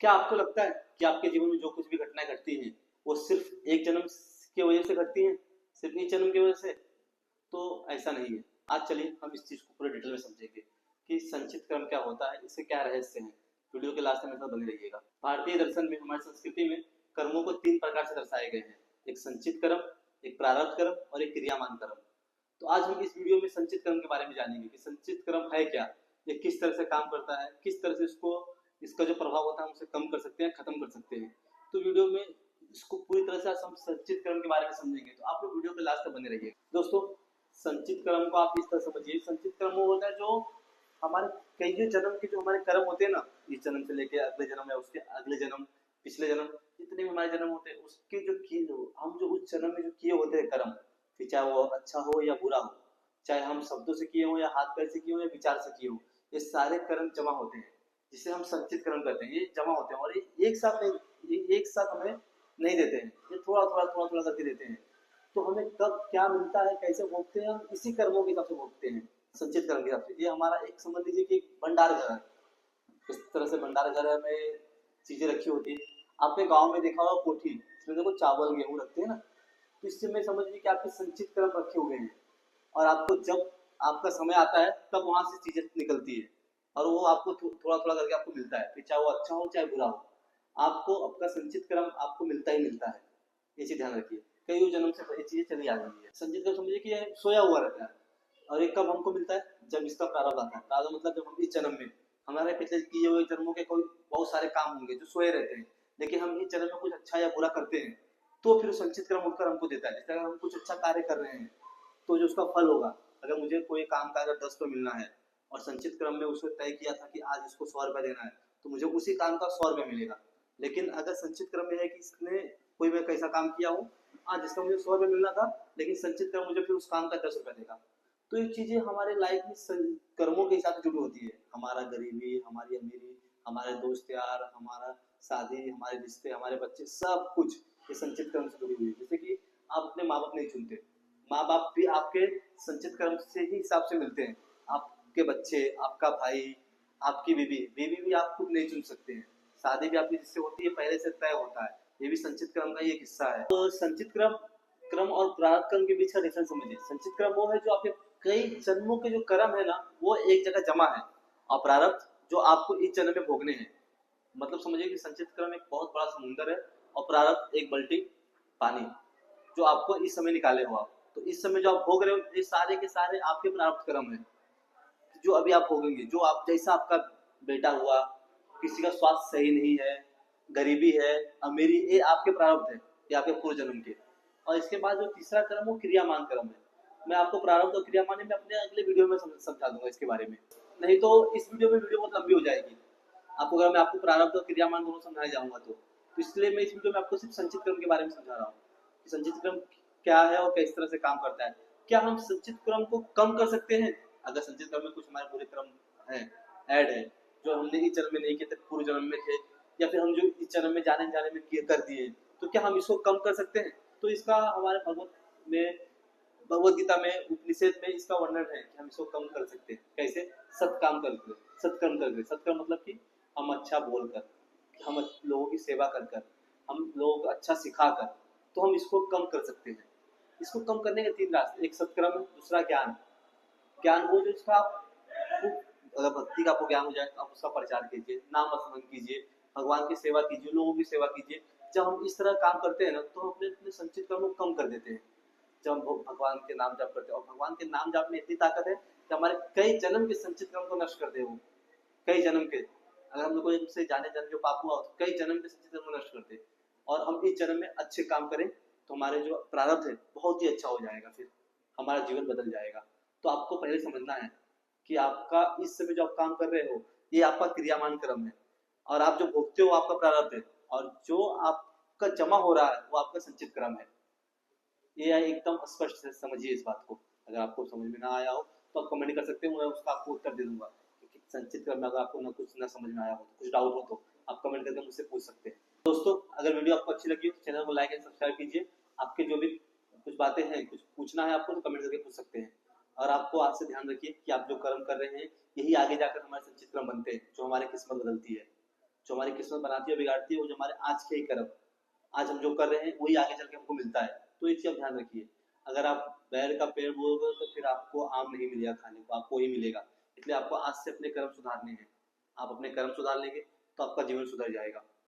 क्या आपको लगता है कि आपके जीवन में जो कुछ भी घटनाएं घटती हैं वो सिर्फ एक जन्म की वजह से घटती हैं, सिर्फ एक जन्म की वजह से? तो ऐसा नहीं है। आज चलिए हम इस चीज को पूरे डिटेल में समझेंगे कि संचित कर्म क्या होता है, इससे क्या रहस्य है। वीडियो के लास्ट में मेरे साथ बने रहिएगा। भारतीय दर्शन में, हमारी संस्कृति में कर्मों को तीन प्रकार से दर्शाए गए हैं। एक संचित कर्म, एक प्रारब्ध कर्म और एक क्रियामान कर्म। तो आज हम इस वीडियो में संचित कर्म के बारे में जानेंगे कि संचित कर्म है क्या, ये किस तरह से काम करता है, किस तरह से इसका जो प्रभाव होता है हम उसे कम कर सकते हैं, खत्म कर सकते हैं। तो वीडियो में इसको पूरी तरह से हम संचित कर्म के बारे में समझेंगे, तो आप लोग वीडियो के लास्ट तक बने रहिए। दोस्तों, संचित कर्म को आप इस तरह समझिए, संचित कर्म वो होता है जो हमारे कई जन्म के जो हमारे कर्म होते हैं ना, इस जन्म से लेके अगले जन्म या उसके अगले जन्म, पिछले जन्म, जितने भी हमारे जन्म होते हैं उसके जो किए हम जो उस जन्म में जो किए होते हैं कर्म, फिर चाहे वो अच्छा हो या बुरा हो, चाहे हम शब्दों से किए हो या हाथ पैर से किए हो या विचार से किए हो, ये सारे कर्म जमा होते हैं जिसे हम संचित कर्म कहते हैं। ये जमा होते हैं और एक साथ नहीं, एक साथ हमें नहीं देते हैं, ये थोड़ा थोड़ा थोड़ा थोड़ा करके देते हैं। तो हमें कब क्या मिलता है, कैसे भोगते हैं, हम इसी कर्मों के हिसाब से भोगते हैं, संचित कर्म के हिसाब से। ये हमारा एक समझ लीजिए कि एक भंडार घर है। इस तरह से भंडार घर में चीजें रखी होती है। आपने गांव में देखा होगा कोठी, इसमें देखो चावल गेहूं रखते हैं ना, तो इससे मैं समझ लीजिए कि आपके संचित कर्म रखे हुए हैं और आपको जब आपका समय आता है तब वहां से चीजें निकलती है और वो आपको थोड़ा थोड़ा करके आपको मिलता है, फिर चाहे वो अच्छा हो चाहे बुरा हो, आपको आपका संचित कर्म आपको मिलता ही मिलता है। ये चीज ध्यान रखिए, कई जन्म से ये चीजें चली आ रही है। संचित कर्म समझिए कि सोया हुआ रहता है और एक कब हमको मिलता है, जब इसका प्रारंभ आता है। प्रारंभ मतलब जब हम इस जन्म में, हमारे पिछले किए हुए जन्मों के कोई बहुत सारे काम होंगे जो सोए रहते हैं, लेकिन हम इस जन्म में कुछ अच्छा या बुरा करते हैं, तो फिर संचित कर्म उठकर हमको देता है। जैसे अगर हम कुछ अच्छा कार्य कर रहे हैं तो जो उसका फल होगा, अगर मुझे कोई काम का अगर 10 रुपये मिलना है और संचित क्रम में उसने तय किया था कि आज इसको 100 रुपये देना है, तो मुझे उसी काम का 100 रुपये मिलेगा। लेकिन अगर संचित क्रम में है कि इसने कोई मैं कैसा काम किया हूँ, आज जिसका मुझे 100 रुपये मिलना था, लेकिन संचित क्रम मुझे फिर उस काम का 10 रुपये देगा। तो ये चीजें हमारे लाइफ में कर्मों के हिसाब से जुड़ी होती है। हमारा गरीबी, हमारी अमीरी, हमारे दोस्त यार, हमारा शादी, हमारे रिश्ते, हमारे बच्चे, सब कुछ ये संचित कर्म से जुड़ी हुई है। जैसे कि आप अपने माँ बाप नहीं चुनते, माँ बाप भी आपके संचित कर्म से ही हिसाब से मिलते हैं। आपके बच्चे, आपका भाई, आपकी बीवी, बीवी भी आप खुद नहीं चुन सकते हैं। शादी भी आपकी जिससे होती है पहले से तय होता है, ये भी संचित कर्म का ही एक हिस्सा है। तो संचित क्रम क्रम और प्रारब्ध कर्म के बीच का डिफरेंस समझिए। संचित क्रम वो है जो आपके कई जन्मों के जो कर्म है ना वो एक जगह जमा है, और प्रारब्ध जो आपको इस जन्म में भोगने हैं। मतलब समझिए कि संचित क्रम एक बहुत बड़ा समुंदर है और प्रारब्ध एक बाल्टी पानी जो आपको इस समय निकाले हो आप। तो इस समय जो आप भोग रहे हो ये सारे के सारे आपके प्रारब्ध कर्म है जो अभी आप भोगेंगे। जो आप जैसा आपका बेटा हुआ, किसी का स्वास्थ्य सही नहीं है, गरीबी है, अमीरी, ये आपके प्रारब्ध है, ये आपके पूर्व जन्म के। और इसके बाद जो तीसरा कर्म वो क्रियामान कर्म है। मैं आपको प्रारब्ध और क्रियामान में अपने अगले वीडियो में समझा दूंगा इसके बारे में, नहीं तो इस वीडियो में वीडियो बहुत लंबी हो जाएगी। आपको अगर मैं आपको प्रारब्ध और क्रियामान दोनों समझाने जाऊंगा तो इसलिए मैं इस वीडियो में आपको सिर्फ संचित क्रम के बारे में समझा रहा हूँ कि संचित क्रम क्या है और किस तरह से काम करता है। क्या हम संचित क्रम को कम कर सकते हैं? अगर संचित क्रम में कुछ हमारे पूरे क्रम है, ऐड है, जो हमने इस जन्म में नहीं किए थे, पूर्व जन्म में थे, या फिर हम जो इस जन्म में जाने जाने में किए कर दिए, तो क्या हम इसको कम कर सकते हैं? तो इसका हमारे भगवत गीता में, उपनिषद में इसका वर्णन है कि हम इसको कम कर सकते हैं। कैसे? सत्कर्म करके, सत्कर्म करके। सत्कर्म मतलब कि हम अच्छा बोलकर, हम लोगों की सेवा कर कर, हम लोगों को अच्छा सिखाकर, तो हम इसको कम कर सकते हैं। इसको कम करने के तीन रास्ते, एक सत्कर्म, दूसरा ज्ञान। ज्ञान वो जो इसका आप अगर भक्ति का आपको ज्ञान हो जाए तो आप उसका प्रचार कीजिए, नाम स्मरण कीजिए, भगवान की सेवा कीजिए, लोगों की सेवा कीजिए। जब हम इस तरह काम करते हैं ना तो हम अपने अपने संचित कर्म को कम कर देते हैं। जब हम भगवान के नाम जाप करते हैं, और भगवान के नाम जाप में इतनी ताकत है कि हमारे कई जन्म के संचित कर्म को नष्ट कर दे वो, कई जन्म के। अगर हम लोग को इनसे जाने जाने जो पाप हुआ तो कई जन्म के संचित कर्म को नष्ट कर दे और हम इस जन्म में अच्छे काम करें तो हमारे जो प्रारब्ध है बहुत ही अच्छा हो जाएगा, फिर हमारा जीवन बदल जाएगा। तो आपको पहले समझना है कि आपका इस समय जो आप काम कर रहे हो ये आपका क्रियामान कर्म है, और आप जो भोगते हो आपका प्रारब्ध है, और जो आपका जमा हो रहा है वो आपका संचित कर्म है। ये एकदम स्पष्ट से समझिए इस बात को। अगर आपको समझ में ना आया हो तो आप कमेंट कर सकते हैं, मैं उसका आपको उत्तर दे दूंगा। संचित कर्म में अगर आपको ना कुछ ना समझ में आया हो, कुछ डाउट हो, तो आप कमेंट करके मुझसे पूछ सकते हैं। दोस्तों, अगर वीडियो आपको अच्छी लगी हो तो चैनल को लाइक एंड सब्सक्राइब कीजिए। आपके जो भी कुछ बातें हैं, कुछ पूछना है आपको, तो कमेंट करके पूछ सकते हैं। और आपको आज से ध्यान रखिए कि आप जो कर्म कर रहे हैं यही आगे जाकर हमारे संचित कर्म बनते हैं जो हमारी किस्मत बदलती है। जो हमारी किस्मत बनाती है बिगाड़ती है वो जो हमारे आज के ही कर्म, आज हम जो कर रहे हैं वही आगे चल के हमको मिलता है। तो ये चीज़ आप ध्यान रखिए। अगर आप बैर का पेड़ बोओगे तो फिर आपको आम नहीं मिलेगा खाने को, आपको ही मिलेगा। इसलिए आपको आज से अपने कर्म सुधारने हैं। आप अपने कर्म सुधार लेंगे तो आपका जीवन सुधर जाएगा।